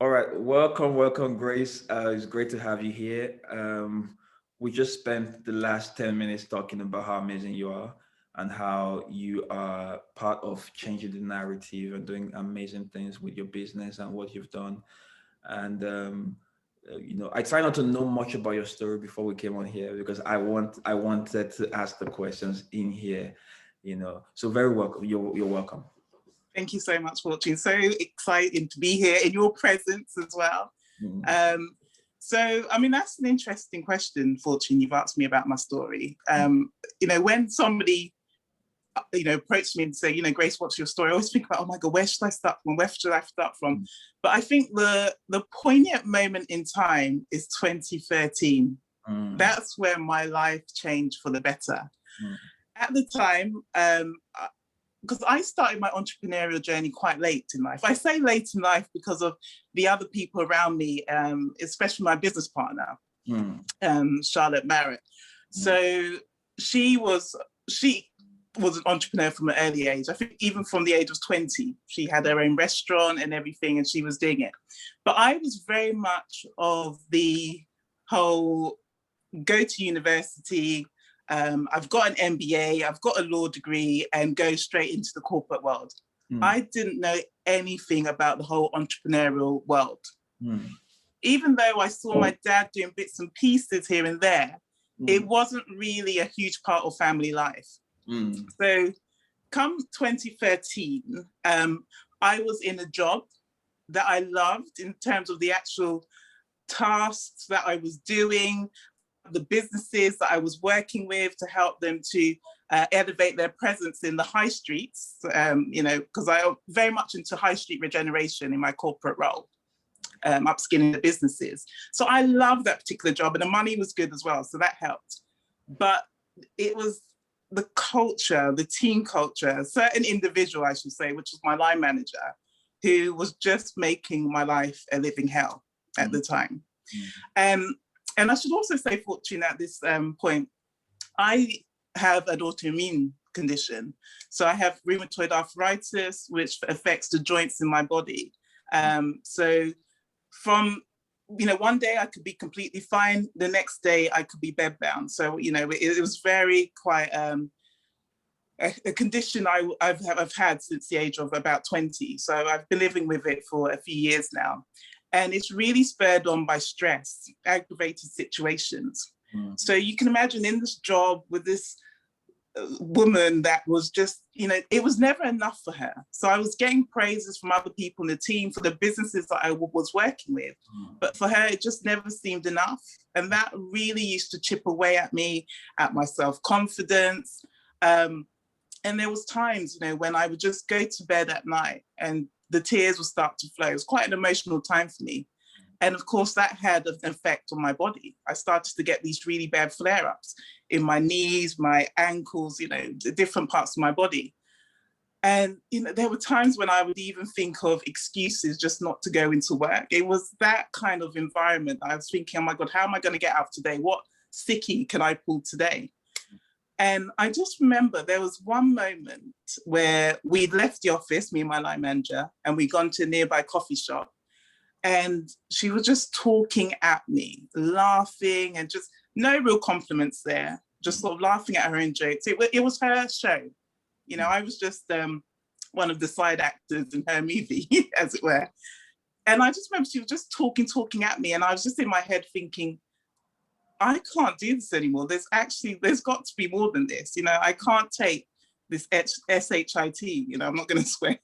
All right, welcome, Grace. It's great to have you here. We just spent the last 10 minutes talking about how amazing you are and how you are part of changing the narrative and doing amazing things with your business and what you've done. And I try not to know much about your story before we came on here because I wanted to ask the questions in here. So very welcome. You're welcome. Thank you so much, Fortune. So excited to be here in your presence as well. Mhm. Um, that's an interesting question, Fortune. You've asked me about my story. When somebody, approached me and say, Grace, what's your story? I always think about, oh my God, where should I start from? Where should I start from? But I think the poignant moment in time is 2013. Mm, That's where my life changed for the better. mm, At the time, because I started my entrepreneurial journey quite late in life. I say late in life because of the other people around me, especially my business partner, mm, Charlotte Marriott. mm, So she was an entrepreneur from an early age. I think even from the age of 20, she had her own restaurant and everything, and she was doing it. But I was very much of the whole go to university. I've got an MBA, I've got a law degree, and go straight into the corporate world. mm, I didn't know anything about the whole entrepreneurial world. mm, Even though I saw my dad doing bits and pieces here and there, it mm, wasn't really a huge part of family life. mm, So come 2013, I was in a job that I loved in terms of the actual tasks that I was doing, the businesses that I was working with to help them to elevate their presence in the high streets, because I am very much into high street regeneration in my corporate role, upskilling the businesses. So I love that particular job, and the money was good as well, so that helped. But it was the culture, the team culture, a certain individual, I should say, which was my line manager, who was just making my life a living hell at the time. Um, and I should also say, Fortune, at this point, I have an autoimmune condition. So I have rheumatoid arthritis, which affects the joints in my body. So from, one day I could be completely fine. The next day I could be bedbound. So, it was very quite a condition I've had since the age of about 20. So I've been living with it for a few years now. And it's really spurred on by stress, aggravated situations. mm, So you can imagine in this job with this woman that was just, it was never enough for her. So I was getting praises from other people in the team for the businesses that I was working with. But for her, it just never seemed enough. And that really used to chip away at me, at my self-confidence. And there was times, when I would just go to bed at night and the tears would start to flow. It was quite an emotional time for me. And of course, that had an effect on my body. I started to get these really bad flare-ups in my knees, my ankles, the different parts of my body. And, there were times when I would even think of excuses just not to go into work. It was that kind of environment. I was thinking, oh my God, how am I going to get out today? What sickie can I pull today? And I just remember there was one moment where we'd left the office, me and my line manager, and we'd gone to a nearby coffee shop. And she was just talking at me, laughing, and just no real compliments there, just sort of laughing at her own jokes. It was her show. I was just one of the side actors in her movie, as it were. And I just remember she was just talking at me. And I was just in my head thinking, I can't do this anymore. There's got to be more than this. I can't take this SHIT, I'm not going to swear.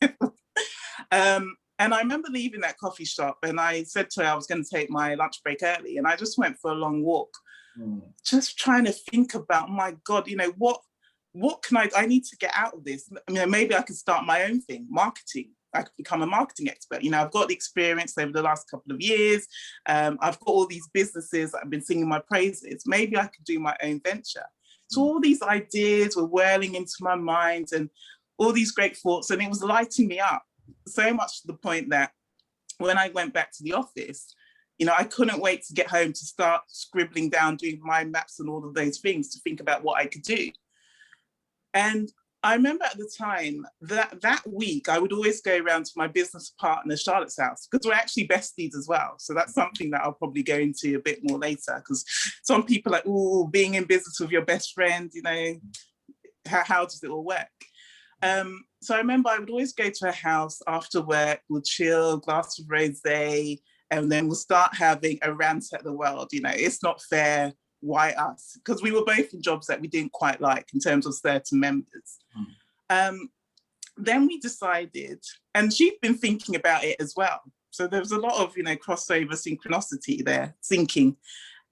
And I remember leaving that coffee shop and I said to her I was going to take my lunch break early. And I just went for a long walk, just trying to think about, my God, what can I need to get out of this? Maybe I could start my own thing, marketing. I could become a marketing expert. I've got the experience over the last couple of years. I've got all these businesses that I've been singing my praises. Maybe I could do my own venture. So all these ideas were whirling into my mind and all these great thoughts, and it was lighting me up so much to the point that when I went back to the office, I couldn't wait to get home to start scribbling down, doing mind maps and all of those things to think about what I could do. And I remember at the time that week, I would always go around to my business partner, Charlotte's house, because we're actually besties as well. So that's something that I'll probably go into a bit more later, because some people are like, oh, being in business with your best friend, you know, how does it all work? So I remember I would always go to her house after work, we'll chill, glass of rosé, and then we'll start having a rant at the world. You know, it's not fair. Why us? Because we were both in jobs that we didn't quite like in terms of certain members. Then we decided, and she'd been thinking about it as well. So there was a lot of, you know, crossover synchronicity there, thinking.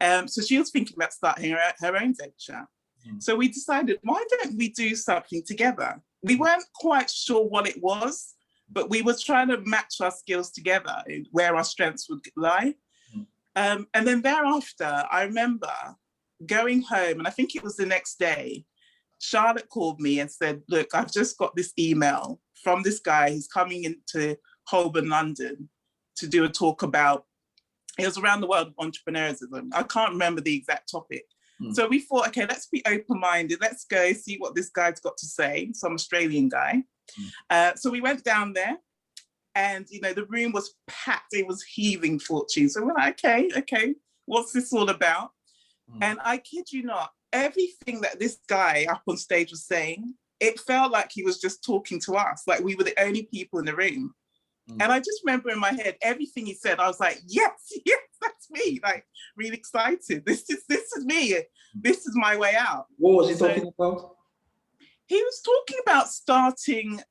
So she was thinking about starting her own venture. So we decided, why don't we do something together? We weren't quite sure what it was, but we were trying to match our skills together, where our strengths would lie. And then thereafter, I remember going home, and I think it was the next day, Charlotte called me and said, look, I've just got this email from this guy. He's coming into Holborn, London, to do a talk about, it was around the world of entrepreneurship. I can't remember the exact topic. So we thought, okay, let's be open-minded. Let's go see what this guy's got to say, some Australian guy. So we went down there, and, you know, the room was packed. It was heaving fortune. So we're like, okay, what's this all about? And I kid you not, everything that this guy up on stage was saying, it felt like he was just talking to us, like we were the only people in the room. And I just remember in my head, everything he said, I was like, yes, that's me. Like, really excited. This is me. This is my way out. What was he talking about? He was talking about starting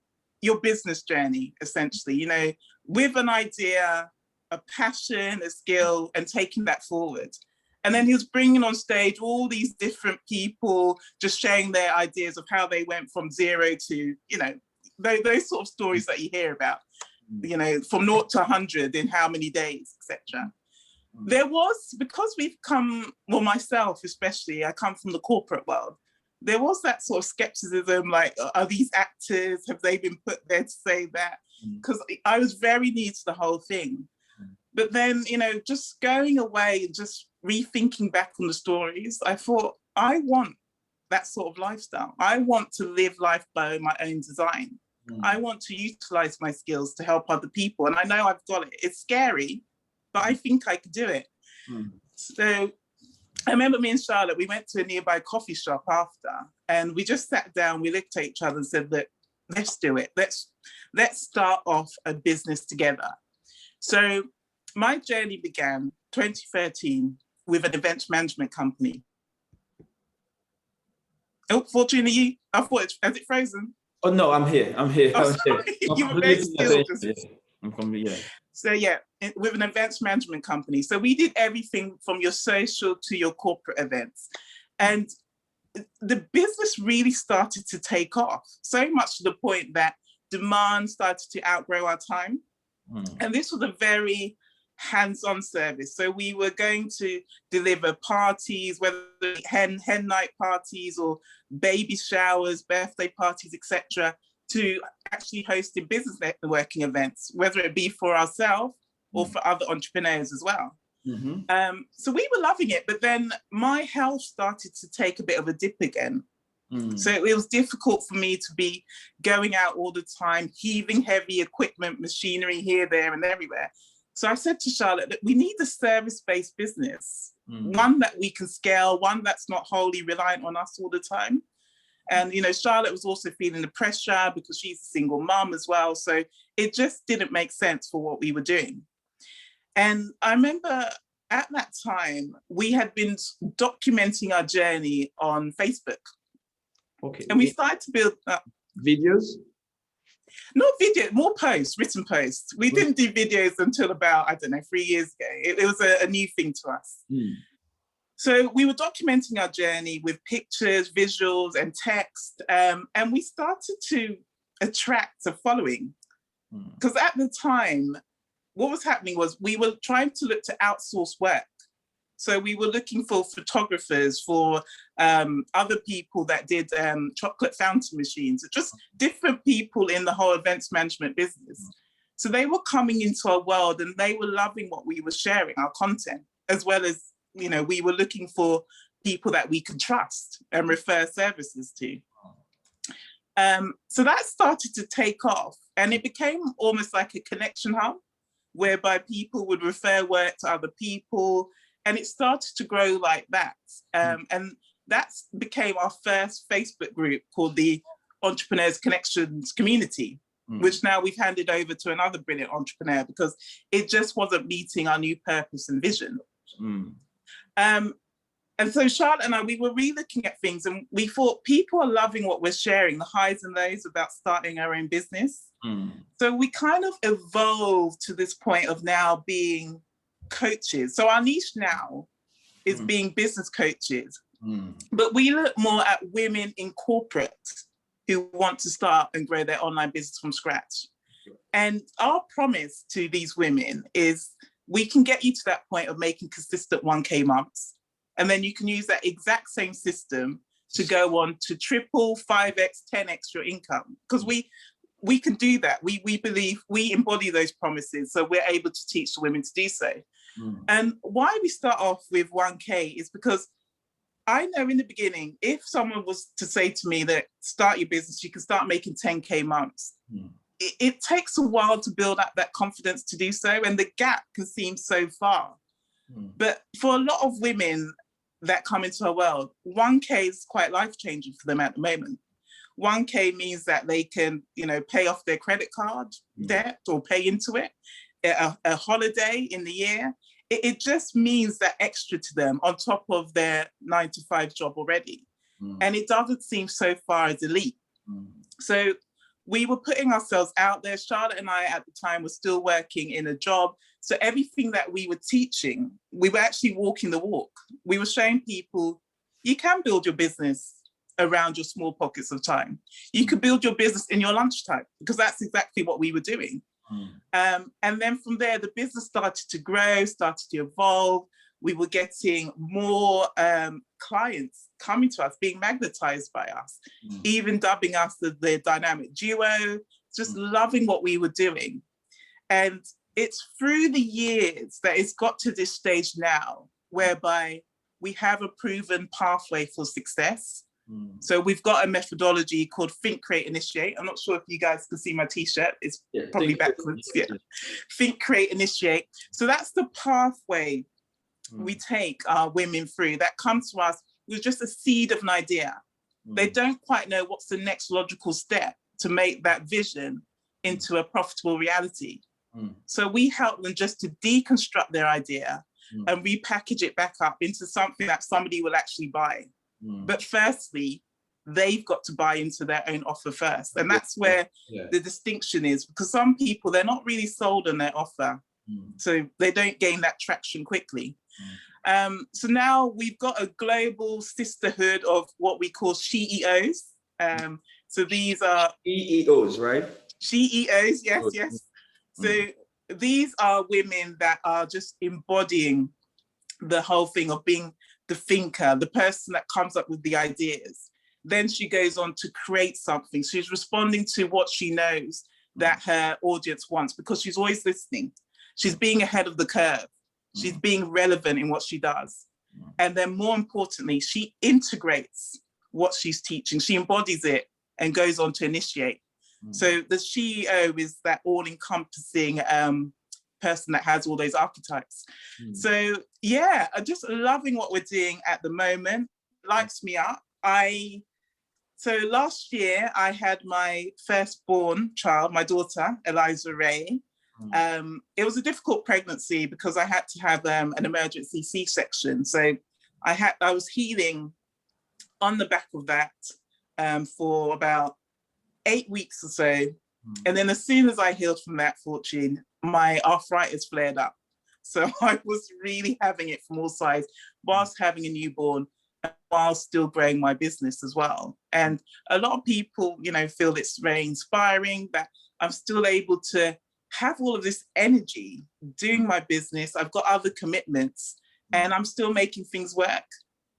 your business journey, essentially, you know, with an idea, a passion, a skill, and taking that forward. And then he was bringing on stage all these different people, just sharing their ideas of how they went from zero to, you know, those sort of stories that you hear about, you know, from 0 to 100 in how many days, etc. There was, because we've come, well, myself especially, I come from the corporate world, there was that sort of skepticism, like, are these actors, have they been put there to say that? Because I was very new to the whole thing. But then, you know, just going away and just rethinking back on the stories, I thought, I want that sort of lifestyle. I want to live life by my own design. I want to utilize my skills to help other people. And I know I've got it. It's scary, but I think I could do it. So I remember me and Charlotte, we went to a nearby coffee shop after, and we just sat down, we looked at each other and said, look, let's do it. Let's start off a business together. So my journey began 2013 with an events management company. Oh, Fortune, I thought, has it frozen? Oh, no, I'm here. Oh, sorry. You were very still. So yeah, with an events management company. So we did everything from your social to your corporate events. And the business really started to take off, so much to the point that demand started to outgrow our time. And this was a very hands-on service. So we were going to deliver parties, whether hen night parties or baby showers, birthday parties, etc., to actually hosting business networking events, whether it be for ourselves or for other entrepreneurs as well. So we were loving it, but then my health started to take a bit of a dip again. So it was difficult for me to be going out all the time, heaving heavy equipment, machinery here, there, and everywhere. So I said to Charlotte that we need a service-based business, one that we can scale, one that's not wholly reliant on us all the time. And, you know, Charlotte was also feeling the pressure because she's a single mom as well. So it just didn't make sense for what we were doing. And I remember at that time, we had been documenting our journey on Facebook. Okay. And we started to build up videos? Not video, more posts, written posts. We didn't do videos until about, I don't know, 3 years ago. It was a new thing to us. So we were documenting our journey with pictures, visuals, and text. And we started to attract a following. Because at the time, what was happening was we were trying to look to outsource work. So we were looking for photographers, for other people that did chocolate fountain machines, just different people in the whole events management business. So they were coming into our world and they were loving what we were sharing, our content, as well as, you know, we were looking for people that we could trust and refer services to. So that started to take off, and it became almost like a connection hub whereby people would refer work to other people, and it started to grow like that. And that became our first Facebook group called the Entrepreneurs Connections Community, which now we've handed over to another brilliant entrepreneur because it just wasn't meeting our new purpose and vision. And so Charlotte and I, we were re-looking at things, and we thought people are loving what we're sharing, the highs and lows about starting our own business. So we kind of evolved to this point of now being coaches. So our niche now is being business coaches, but we look more at women in corporate who want to start and grow their online business from scratch. And our promise to these women is we can get you to that point of making consistent 1K months. And then you can use that exact same system to go on to triple, 5x, 10x your income. Because we can do that. We believe we embody those promises. So we're able to teach the women to do so. And why we start off with 1K is because I know in the beginning, if someone was to say to me that start your business, you can start making 10K months. It takes a while to build up that confidence to do so. And the gap can seem so far. But for a lot of women that come into our world, 1K is quite life-changing for them at the moment. 1K means that they can, pay off their credit card debt or pay into it, a holiday in the year. It just means that extra to them on top of their 9-to-5 job already. And it doesn't seem so far as elite. So we were putting ourselves out there. Charlotte and I at the time were still working in a job. So everything that we were teaching, we were actually walking the walk. We were showing people, you can build your business around your small pockets of time. You could build your business in your lunchtime, because that's exactly what we were doing. And then from there, the business started to grow, started to evolve. We were getting more clients coming to us, being magnetized by us, even dubbing us the dynamic duo, just loving what we were doing. And it's through the years that it's got to this stage now, whereby we have a proven pathway for success. So we've got a methodology called Think, Create, Initiate. I'm not sure if you guys can see my t-shirt. It's probably backwards. Think, Create, Initiate. So that's the pathway we take our women through that comes to us with just a seed of an idea. They don't quite know what's the next logical step to make that vision into a profitable reality. So we help them just to deconstruct their idea and repackage it back up into something that somebody will actually buy. But firstly, they've got to buy into their own offer first. And that's where the distinction is, because some people, they're not really sold on their offer. So they don't gain that traction quickly. So now we've got a global sisterhood of what we call CEOs. So these are CEOs, right? CEOs, yes. So these are women that are just embodying the whole thing of being the thinker, the person that comes up with the ideas. Then she goes on to create something. She's responding to what she knows that her audience wants, because she's always listening. She's being ahead of the curve. She's being relevant in what she does. And then more importantly, she integrates what she's teaching. She embodies it and goes on to initiate. So the CEO is that all-encompassing person that has all those archetypes. So yeah, I'm just loving what we're doing at the moment. Lights me up. So last year I had my firstborn child, my daughter, Eliza Ray. It was a difficult pregnancy because I had to have an emergency C-section. So I was healing on the back of that for about 8 weeks or so. And then as soon as I healed from that, Fortune, my arthritis flared up. So I was really having it from all sides whilst having a newborn, while still growing my business as well. And a lot of people, feel it's very inspiring that I'm still able to have all of this energy doing my business. I've got other commitments and I'm still making things work.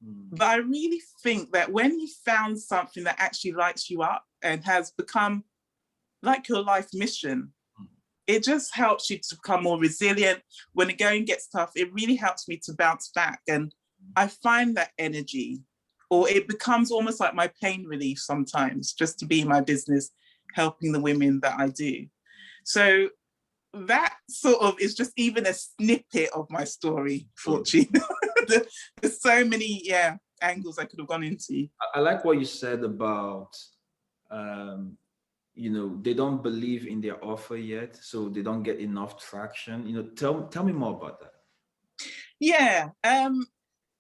But I really think that when you found something that actually lights you up and has become like your life mission, it just helps you to become more resilient. When the going gets tough, it really helps me to bounce back. And I find that energy or it becomes almost like my pain relief sometimes, just to be in my business, helping the women that I do. So that sort of is just even a snippet of my story, Fortune. There's so many, angles I could have gone into. I like what you said about, they don't believe in their offer yet, so they don't get enough traction. Tell me more about that. Yeah,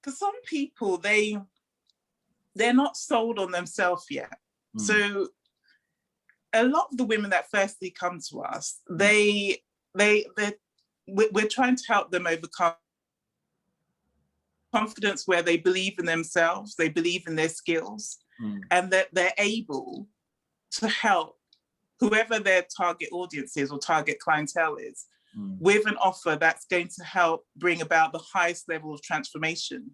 for some people, they're not sold on themselves yet. So a lot of the women that firstly come to us, we're trying to help them overcome confidence where they believe in themselves, they believe in their skills, and that they're able to help whoever their target audience is or target clientele is with an offer that's going to help bring about the highest level of transformation.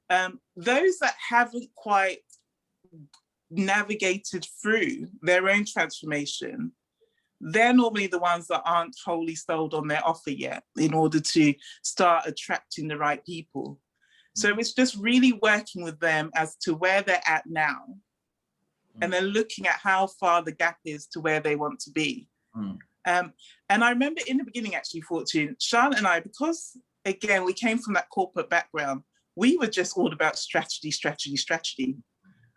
Those that haven't quite navigated through their own transformation, they're normally the ones that aren't wholly sold on their offer yet in order to start attracting the right people. So it's just really working with them as to where they're at now, and then looking at how far the gap is to where they want to be. And I remember in the beginning, actually, Fortune, Charlotte and I, because again, we came from that corporate background, we were just all about strategy.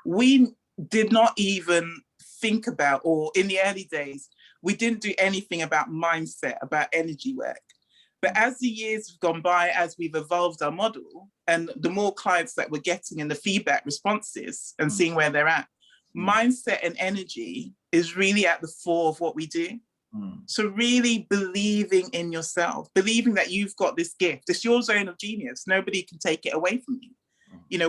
We did not even think about, or in the early days, we didn't do anything about mindset, about energy work. But as the years have gone by, as we've evolved our model, and the more clients that we're getting and the feedback responses and seeing where they're at, mindset and energy is really at the fore of what we do. So really believing in yourself, believing that you've got this gift. It's your zone of genius. Nobody can take it away from you.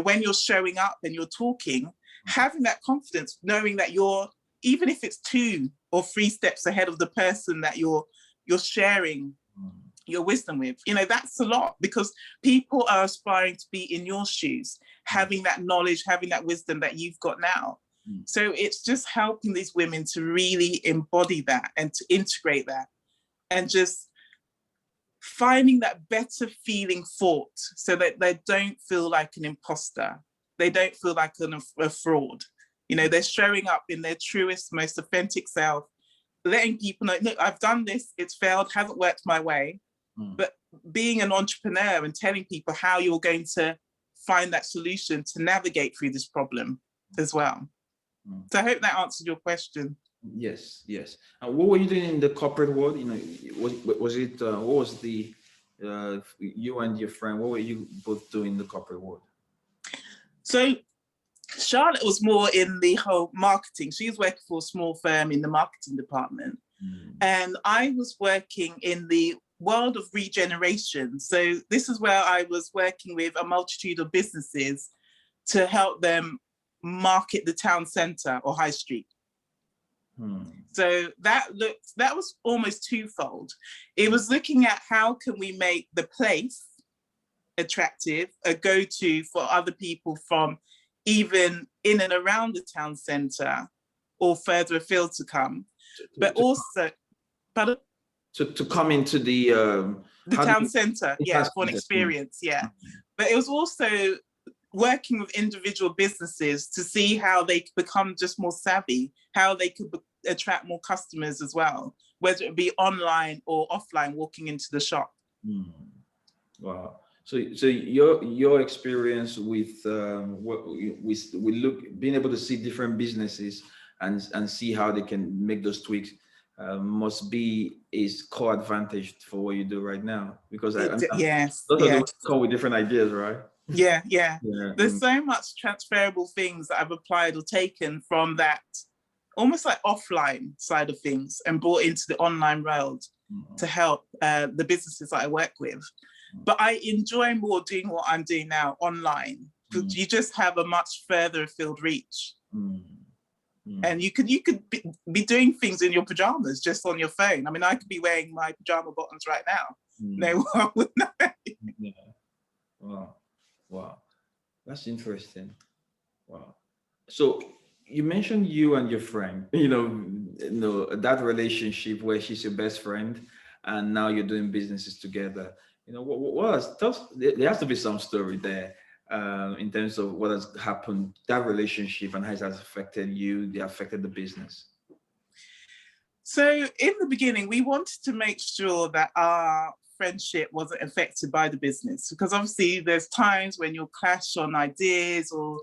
When you're showing up and you're talking, having that confidence, knowing that you're, even if it's 2 or 3 steps ahead of the person that you're sharing your wisdom with, that's a lot, because people are aspiring to be in your shoes, having that knowledge, having that wisdom that you've got now. So it's just helping these women to really embody that and to integrate that, and just finding that better feeling thought so that they don't feel like an imposter. They don't feel like a fraud. They're showing up in their truest, most authentic self, letting people know, look, I've done this, it's failed, hasn't worked my way. But being an entrepreneur and telling people how you're going to find that solution to navigate through this problem as well. So I hope that answered your question. Yes. And what were you doing in the corporate world? What was the you and your friend, what were you both doing in the corporate world? So Charlotte was more in the whole marketing. She was working for a small firm in the marketing department. And I was working in the world of regeneration. So this is where I was working with a multitude of businesses to help them market the town centre or high street. So that was almost twofold. It was looking at how can we make the place attractive, a go-to for other people from even in and around the town centre or further afield to come, but also to come into the town centre, for an experience, But it was also working with individual businesses to see how they could become just more savvy, how they could attract more customers as well, whether it be online or offline, walking into the shop. Wow. So your experience with being able to see different businesses and see how they can make those tweaks must be is core advantage for what you do right now, because yes, come with different ideas, right? Yeah. There's so much transferable things that I've applied or taken from that almost like offline side of things and brought into the online world to help the businesses that I work with. But I enjoy more doing what I'm doing now online, because you just have a much further afield reach. And you could be doing things in your pajamas just on your phone. I mean, I could be wearing my pajama bottoms right now. No one would know. Wow, that's interesting. Wow. So you mentioned you and your friend, that relationship where she's your best friend, and now you're doing businesses together. There has to be some story there. in terms of what has happened, that relationship, and how it has affected you, they affected the business? So in the beginning, we wanted to make sure that our friendship wasn't affected by the business, because obviously there's times when you'll clash on ideas, or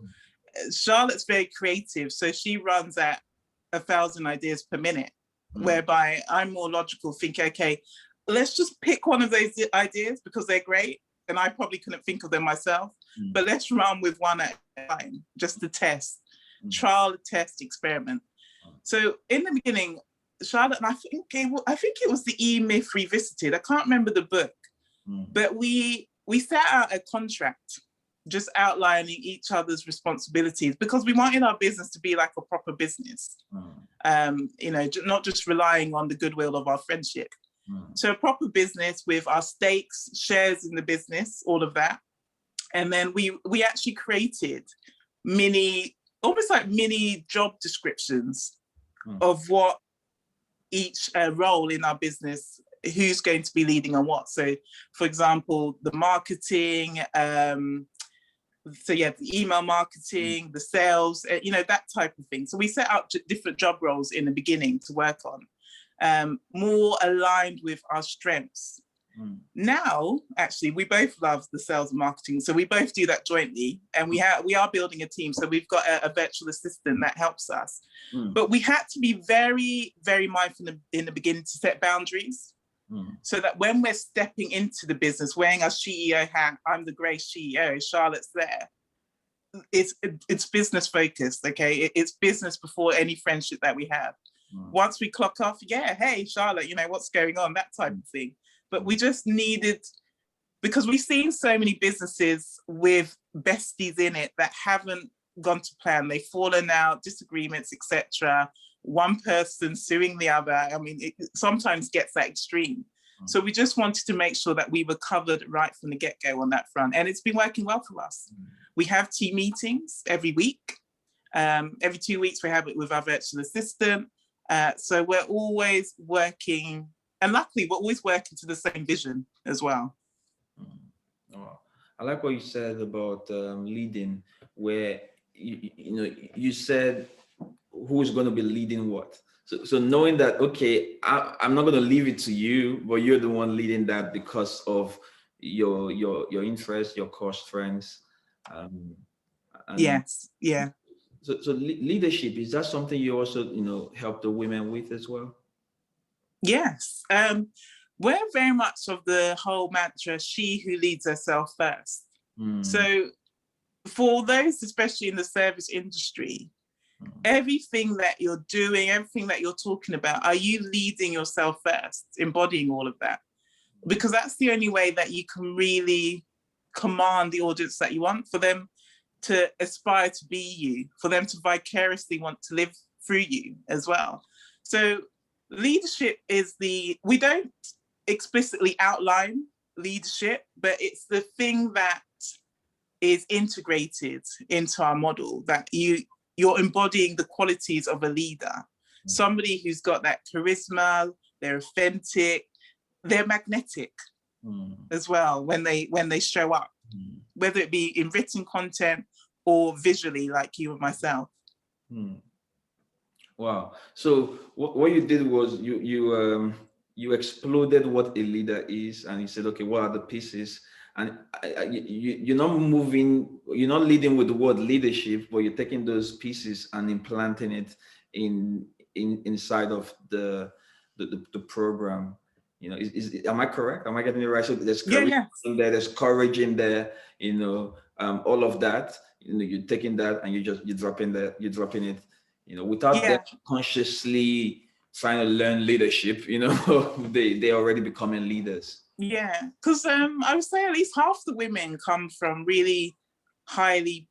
Charlotte's very creative. So she runs at 1,000 ideas per minute, whereby I'm more logical, think, okay, let's just pick one of those ideas because they're great. And I probably couldn't think of them myself, but let's run with one at a time, just to test, trial, test, experiment. So in the beginning, Charlotte, and I think it was the E-Myth Revisited. I can't remember the book, but we set out a contract, just outlining each other's responsibilities, because we wanted our business to be like a proper business, not just relying on the goodwill of our friendship. So a proper business with our stakes, shares in the business, all of that. And then we actually created almost like mini job descriptions of what each role in our business, who's going to be leading on what. So for example, the marketing, the email marketing, the sales, that type of thing. So we set out different job roles in the beginning to work on, more aligned with our strengths. Now, actually, we both love the sales and marketing, so we both do that jointly, and we are building a team. So we've got a virtual assistant that helps us. But we had to be very, very mindful in the beginning to set boundaries, so that when we're stepping into the business, wearing our CEO hat, I'm the grey CEO, Charlotte's there. It's business focused, okay? It's business before any friendship that we have. Once we clock off, hey, Charlotte, what's going on, that type of thing. But we just needed, because we've seen so many businesses with besties in it that haven't gone to plan. They've fallen out, disagreements, etc. One person suing the other. I mean, it sometimes gets that extreme. So we just wanted to make sure that we were covered right from the get-go on that front. And it's been working well for us. We have team meetings every week. Every 2 weeks, we have it with our virtual assistant. So we're always working, and luckily we're always working to the same vision as well. Oh, I like what you said about leading, where you said who's going to be leading what. So knowing that, okay, I'm not going to leave it to you, but you're the one leading that because of your interests, your core strengths. Yes, yeah. So leadership, is that something you also help the women with as well? Yes, we're very much of the whole mantra, she who leads herself first. So for those, especially in the service industry, everything that you're doing, everything that you're talking about, are you leading yourself first, embodying all of that? Because that's the only way that you can really command the audience that you want, for them to aspire to be you, for them to vicariously want to live through you as well. So leadership is we don't explicitly outline leadership, but it's the thing that is integrated into our model, that you're embodying the qualities of a leader, somebody who's got that charisma, they're authentic, they're magnetic as well when they show up, whether it be in written content or visually, like you and myself. Wow. So what you did was you exploded what a leader is, and you said, okay, what are the pieces? And you're not leading with the word leadership, but you're taking those pieces and implanting it inside of the program. Am I correct? Am I getting it right? So there's courage in there, there's courage in there, all of that. You're taking that and you're dropping it, without them consciously trying to learn leadership, they already becoming leaders. Yeah, because I would say at least half the women come from really high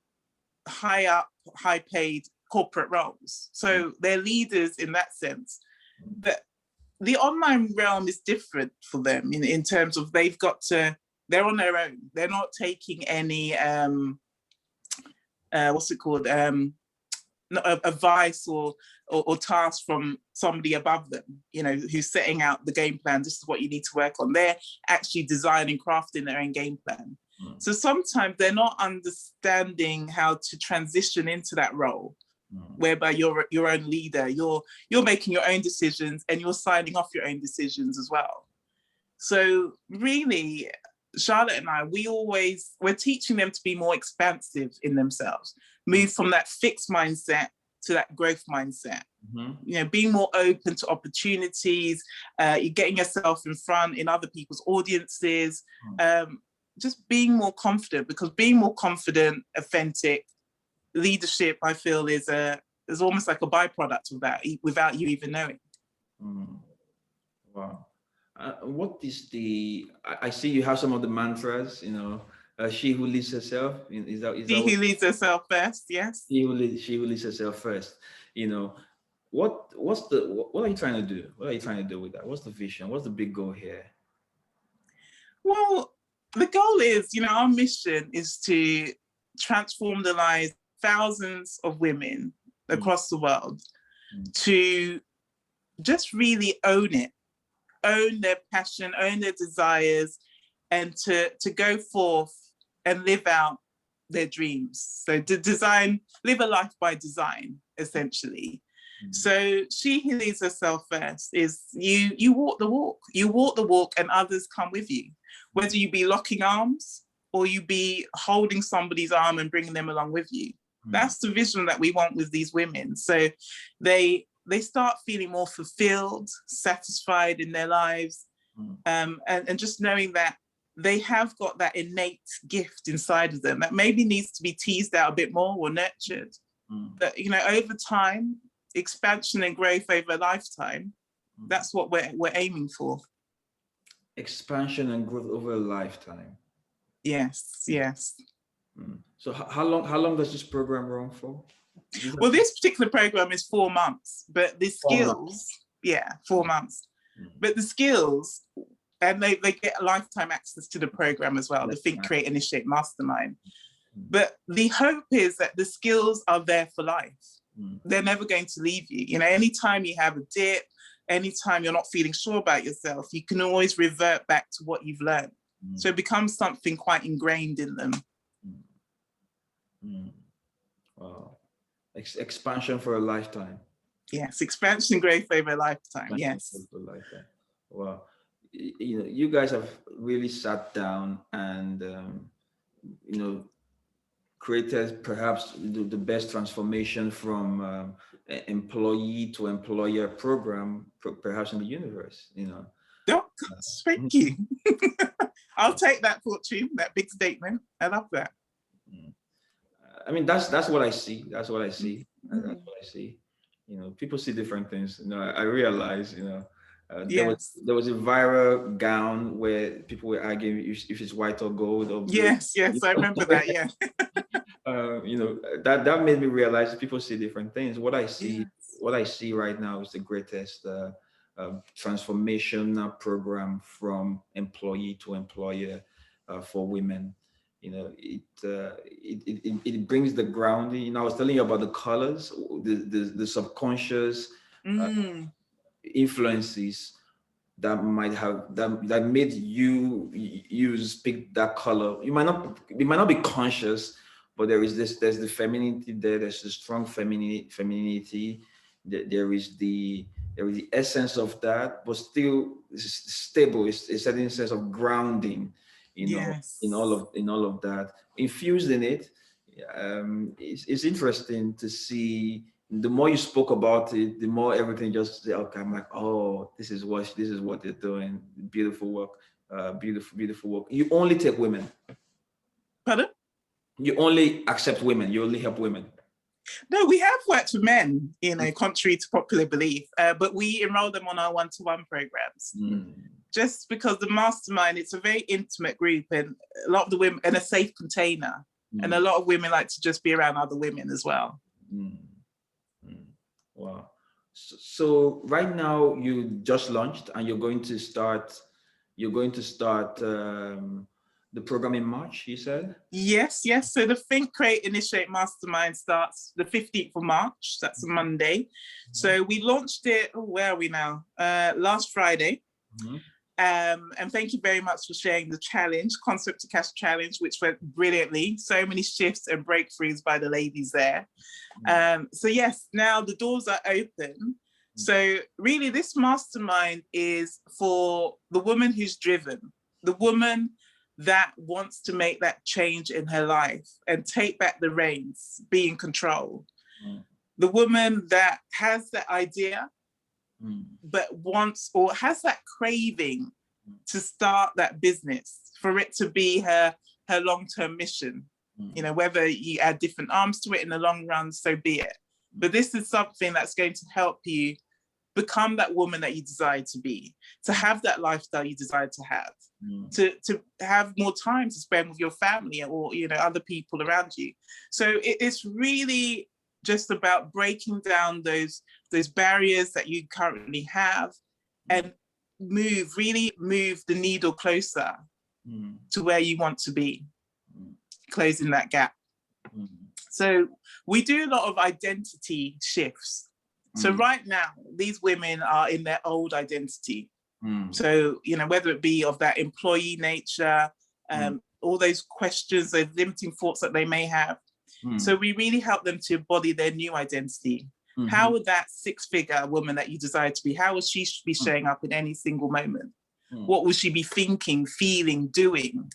up, high paid corporate roles. So they're leaders in that sense. But the online realm is different for them in terms of they're on their own. They're not taking any, advice or tasks from somebody above them, who's setting out the game plan. This is what you need to work on. They're actually designing, crafting their own game plan. So sometimes they're not understanding how to transition into that role, whereby you're your own leader, you're making your own decisions and you're signing off your own decisions as well. So really, Charlotte and I, we're teaching them to be more expansive in themselves, move from that fixed mindset to that growth mindset. Being more open to opportunities, you're getting yourself in front in other people's audiences, just being more confident, because being more confident, authentic leadership, I feel, is almost like a byproduct of that, without you even knowing. Wow. What is I see you have some of the mantras, she who leads herself. Is that She who leads herself first, yes. She who leads herself first. What are you trying to do? What are you trying to do with that? What's the vision? What's the big goal here? Well, the goal is, our mission is to transform the lives of thousands of women across the world, to just really own their passion, own their desires, and to go forth and live out their dreams. So to live a life by design, essentially. So she who leads herself first is you walk the walk and others come with you, whether you be locking arms or you be holding somebody's arm and bringing them along with you. That's the vision that we want with these women. So they start feeling more fulfilled, satisfied in their lives, and just knowing that they have got that innate gift inside of them that maybe needs to be teased out a bit more or nurtured. That, over time, expansion and growth over a lifetime, that's what we're aiming for. Expansion and growth over a lifetime. Yes. So how long does this program run for? Well, this particular program is 4 months, but the skills, 4 months. But the skills, and they get lifetime access to the program as well, the Think, Create, Initiate Mastermind. But the hope is that the skills are there for life. They're never going to leave you. Anytime you have a dip, anytime you're not feeling sure about yourself, you can always revert back to what you've learned. So it becomes something quite ingrained in them. Wow. Expansion for a lifetime. Yes, expansion growth over a lifetime. Yes. Wow. You guys have really sat down and created perhaps the best transformation from employee to employer program perhaps in the universe. Oh, thank you. I'll take that, Fortune, that big statement. I love that. I mean, that's what I see. That's what I see. People see different things. I realize, there was a viral gown where people were arguing if it's white or gold or blue. Yes, I remember that. Yeah. That made me realize people see different things. What I see right now is the greatest transformation program from employee to employer for women. It brings the grounding. I was telling you about the colors, the subconscious influences that might have that made you pick that color. It might not be conscious, but there's the femininity there. There's the strong femininity. There is the essence of that, but still stable. It's a certain sense of grounding. In all of that infused in it. It's interesting to see. The more you spoke about it, the more everything just okay. I'm like, oh, this is what they're doing. Beautiful work, beautiful work. You only take women. Pardon? You only accept women. You only help women. No, we have worked with men, contrary to popular belief, but we enroll them on our one-to-one programs. Just because the mastermind, it's a very intimate group, and a lot of the women, and a safe container, and a lot of women like to just be around other women as well. Wow. So right now you just launched, and you're going to start the program in March, you said? Yes. So the Think, Create, Initiate Mastermind starts the 15th of March. That's a Monday. So we launched it, where are we now? Last Friday. And thank you very much for sharing the challenge, Concept to Cash Challenge, which went brilliantly. So many shifts and breakthroughs by the ladies there. So yes, now the doors are open. So really this mastermind is for the woman who's driven, the woman that wants to make that change in her life and take back the reins, be in control. The woman that has that idea, but wants or has that craving to start that business, for it to be her long-term mission. You know, whether you add different arms to it in the long run, so be it. But this is something that's going to help you become that woman that you desire to be, to have that lifestyle you desire to have, to have more time to spend with your family or, you know, other people around you. So it's really just about breaking down those barriers that you currently have and really move the needle closer to where you want to be, closing that gap. So we do a lot of identity shifts. So right now, these women are in their old identity. So, you know, whether it be of that employee nature, all those questions, those limiting thoughts that they may have. So we really help them to embody their new identity. How would that six-figure woman that you desire to be, how would she be showing up in any single moment? What would she be thinking, feeling, doing?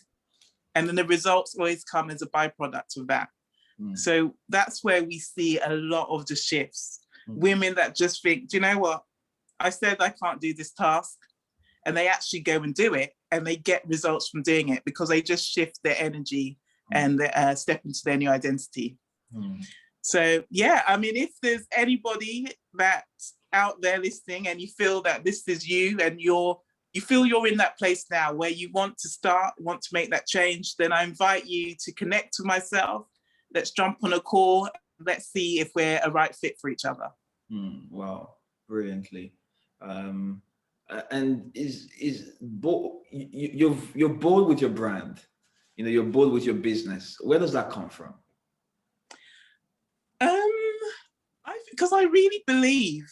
And then the results always come as a byproduct of that. So that's where we see a lot of the shifts. Women that just think, do you know what? I said I can't do this task. And they actually go and do it. And they get results from doing it because they just shift their energy and step into their new identity. So, yeah, I mean, if there's anybody that's out there listening and you feel that this is you and you feel you're in that place now where you want to start, want to make that change, then I invite you to connect to myself. Let's jump on a call. Let's see if we're a right fit for each other. Wow, brilliantly. And you're bold with your brand. You know, you're bold with your business. Where does that come from? Because I really believe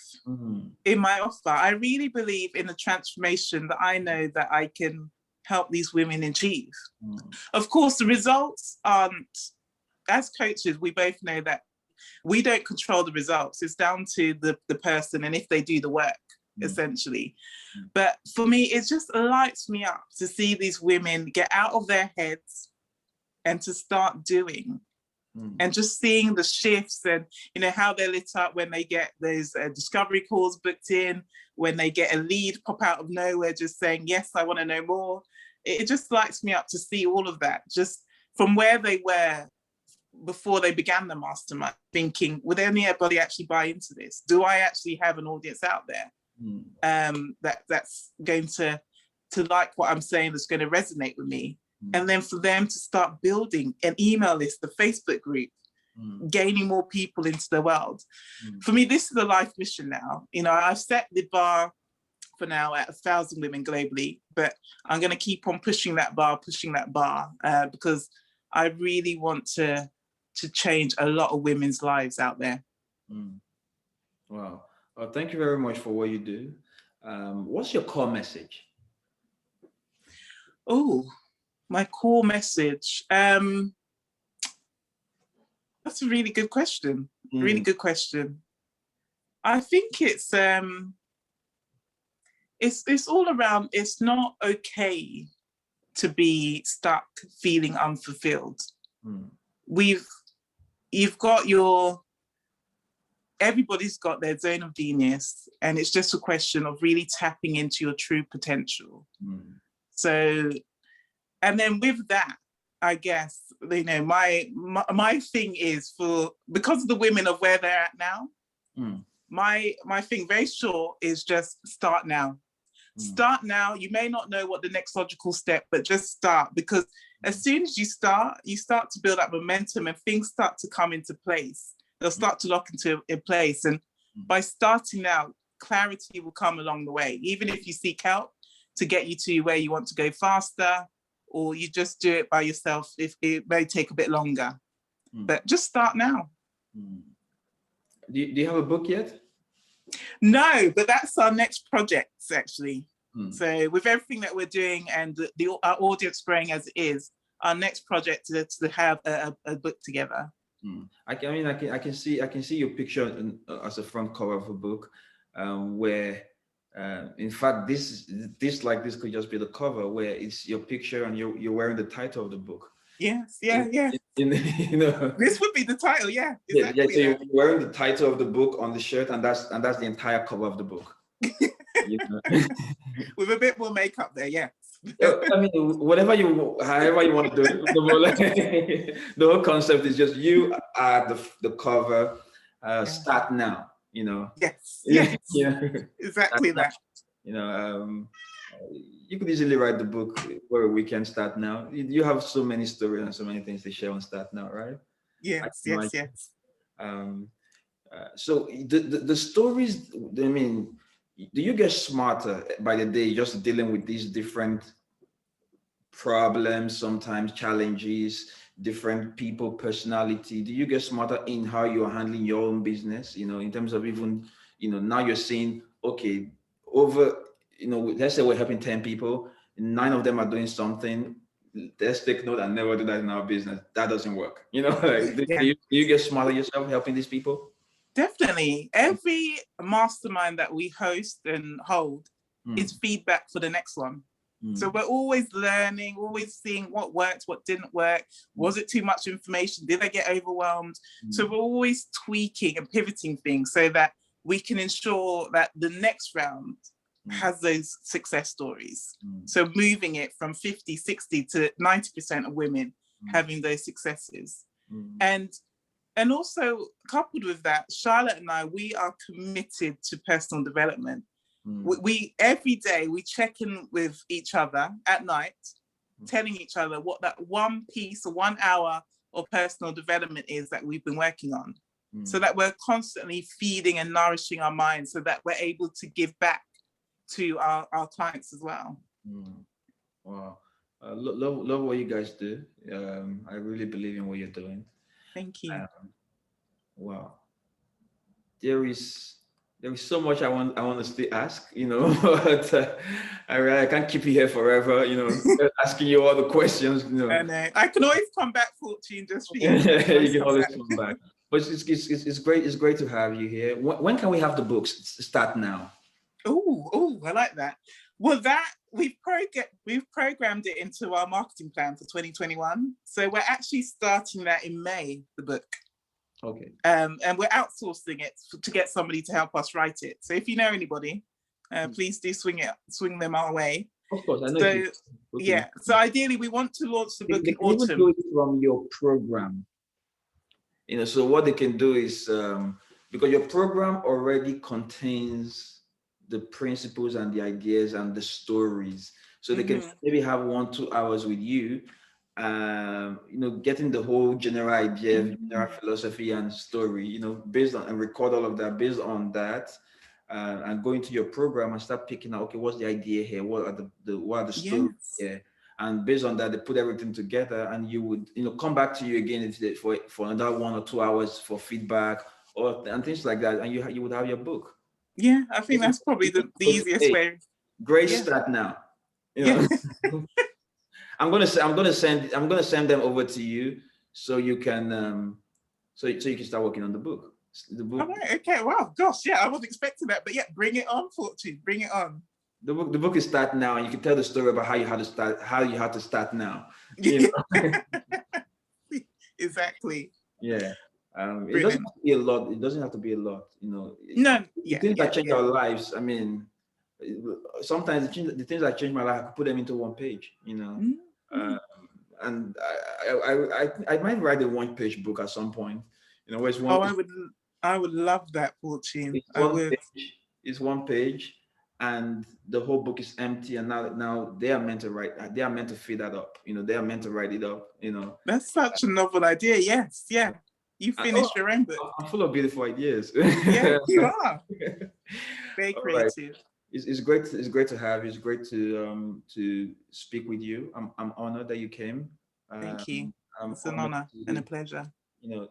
in my offer. I really believe in the transformation that I know that I can help these women achieve. Of course, the results aren't, as coaches, we both know that we don't control the results. It's down to the person and if they do the work, essentially. But for me, it just lights me up to see these women get out of their heads and to start doing. And just seeing the shifts and, you know, how they're lit up when they get those discovery calls booked in, when they get a lead pop out of nowhere, just saying, yes, I want to know more. It just lights me up to see all of that, just from where they were before they began the mastermind, thinking, would anybody actually buy into this? Do I actually have an audience out there that's going to like what I'm saying, that's going to resonate with me? And then for them to start building an email list, a Facebook group, gaining more people into the world. For me, this is a life mission now. You know, I've set the bar for now at 1,000 women globally, but I'm going to keep on pushing that bar, because I really want to change a lot of women's lives out there. Wow. Well, thank you very much for what you do. What's your core message? Oh, my core message. That's a really good question. Really good question. I think it's all around. It's not okay to be stuck, feeling unfulfilled. Everybody's got their zone of genius, and it's just a question of really tapping into your true potential. So, and then with that, I guess, you know, my thing is because of the women of where they're at now, my thing, very short, is just start now. Start now. You may not know what the next logical step, but just start, because as soon as you start to build up momentum and things start to come into place. They'll start to lock into place. And by starting now, clarity will come along the way. Even if you seek help to get you to where you want to go faster, or you just do it by yourself, if it may take a bit longer. But just start now. Do you have a book yet? No, but that's our next project, actually. So with everything that we're doing and our audience growing as it is, our next project is to have a book together. I can see your picture as a front cover of a book, where in fact this could just be the cover, where it's your picture and you're wearing the title of the book. Yes, yeah. You know, this would be the title, yeah. Exactly. Yeah, so you're wearing the title of the book on the shirt, and that's the entire cover of the book. You know? With a bit more makeup there, yes. I mean, however you want to do it. The whole concept is just you are the cover. Start now. You know. Yes. Yeah. Exactly that. You know, you could easily write the book where we can start now. You have so many stories and so many things to share on Start Now, right? Yes. So the stories, I mean, do you get smarter by the day just dealing with these different problems, sometimes challenges, different people, personality? Do you get smarter in how you're handling your own business? You know, in terms of even, now you're saying, okay, let's say we're helping 10 people, 9 of them are doing something. Let's take note and never do that in our business. That doesn't work. You know, do you get smarter yourself helping these people? Definitely. Every mastermind that we host and hold is feedback for the next one. So we're always learning, always seeing what worked, what didn't work. Was it too much information? Did I get overwhelmed? So we're always tweaking and pivoting things so that we can ensure that the next round has those success stories. So moving it from 50, 60 to 90% of women having those successes. And also coupled with that, Charlotte and I, we are committed to personal development. We every day we check in with each other at night, telling each other what that one piece or 1 hour of personal development is that we've been working on, so that we're constantly feeding and nourishing our minds so that we're able to give back to our clients as well. Wow. Love what you guys do. I really believe in what you're doing. Thank you. Wow. There is so much I want to still ask, but I can't keep you here forever, asking you all the questions. And I can always come back, Fortune, just for you. You can always come back. But it's great. It's great to have you here. When can we have the books start now? Oh, I like that. Well, that we've programmed it into our marketing plan for 2021. So we're actually starting that in May, the book. Okay. And we're outsourcing it to get somebody to help us write it. So if you know anybody, please do swing them our way. Of course, I know. Yeah. So ideally, we want to launch the book in autumn. Even do it from your program. So what they can do is because your program already contains the principles and the ideas and the stories, so they can maybe have 1-2 hours with you. Getting the whole general idea, general philosophy and story, based on, and record all of that based on that, and go into your program and start picking out, okay, what's the idea here? What are the stories here? And based on that, they put everything together, and you would, come back to you again for another 1 or 2 hours for feedback and things like that, and you would have your book. Yeah, I think that's probably the easiest way. Great start now. I'm gonna send them over to you so you can so you can start working on the book. All right, okay. Wow, gosh, yeah, I wasn't expecting that, but yeah, bring it on, Fortune. Bring it on. The book is Start Now, and you can tell the story about how you had to start now. Exactly. Yeah. It doesn't have to be a lot. It doesn't have to be a lot. No. Things that change our lives. I mean, sometimes the things that change my life, I could put them into one page. And I might write a 1-page book at some point. Where it's one. I would love that, Fortune. It's 1 page, and the whole book is empty. And now they are meant to write. They are meant to fill that up. They are meant to write it up. That's such a novel idea. Yes, yeah. You finished your own book. I'm full of beautiful ideas. Yeah, you are. Very creative. Right. It's great. It's great to have you. It's great to speak with you. I'm honored that you came. Thank you. It's an honor and a pleasure.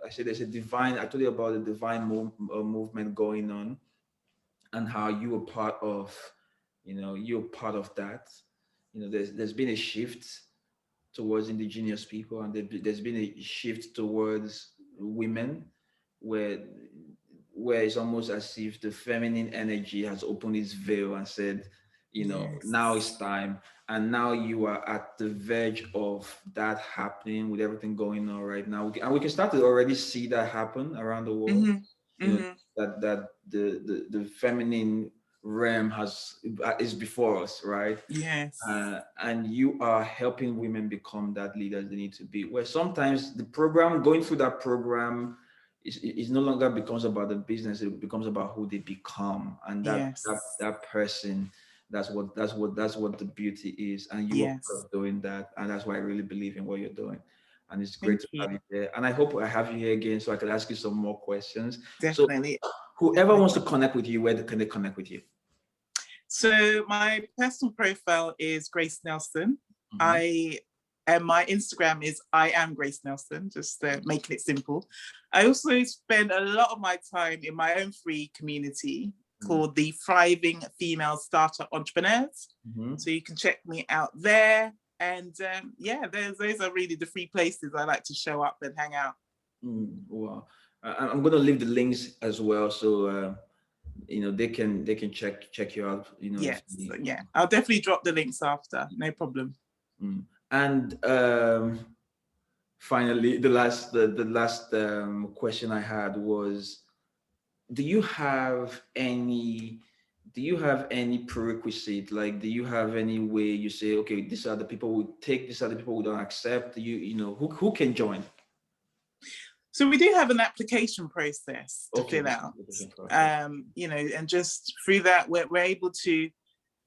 I said there's a divine. I told you about the divine movement going on, and how you were part of, you're part of that. There's been a shift towards indigenous people, and there's been a shift towards women, where it's almost as if the feminine energy has opened its veil and said, now it's Yes. time. And now you are at the verge of that happening with everything going on right now. And we can start to already see that happen around the world. Hmm. You know, Hmm. that the feminine realm is before us, right? Yes. And you are helping women become that leaders they need to be. Where sometimes the program, going through that program, is no longer becomes about the business; it becomes about who they become, and Yes. that person. That's what the beauty is, and you are part Yes. of doing that, and that's why I really believe in what you're doing, and it's great Thank to you. have you there. And I hope I have you here again so I can ask you some more questions. So, Definitely. whoever wants to connect with you, can they connect with you? So my personal profile is Grace Nelson. Mhm. I and my Instagram is I am Grace Nelson, just making it simple. I also spend a lot of my time in my own free community Mhm. called the Thriving Female Startup Entrepreneurs. Mhm. So you can check me out there. And yeah, those are really the free places I like to show up and hang out. Wow. I'm going to leave the links as well, so they can check you out. If Yes, they, yeah. I'll definitely drop the links after, no problem. and finally, the last question I had was, do you have any prerequisite? Like, do you have any way you say, okay, these are the people who take, these are the people who don't accept? Who can join? So we do have an application process to Okay, fill this out, application process. and just through that, we're able to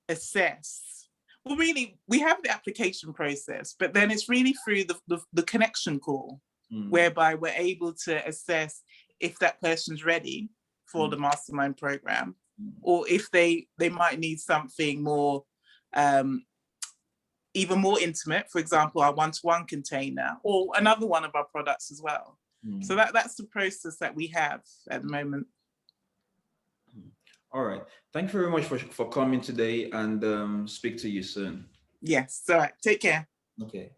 assess. Well, really, we have the application process, but then it's really through the connection call, Mm, whereby we're able to assess if that person's ready for mm, the mastermind program, mm. or if they might need something more, um, even more intimate, for example, our one-to-one container, or another one of our products as well. So Mm. that's the process that we have at the moment. All right. Thank you very much for coming today, and speak to you soon. Yes. All right. Take care. Okay.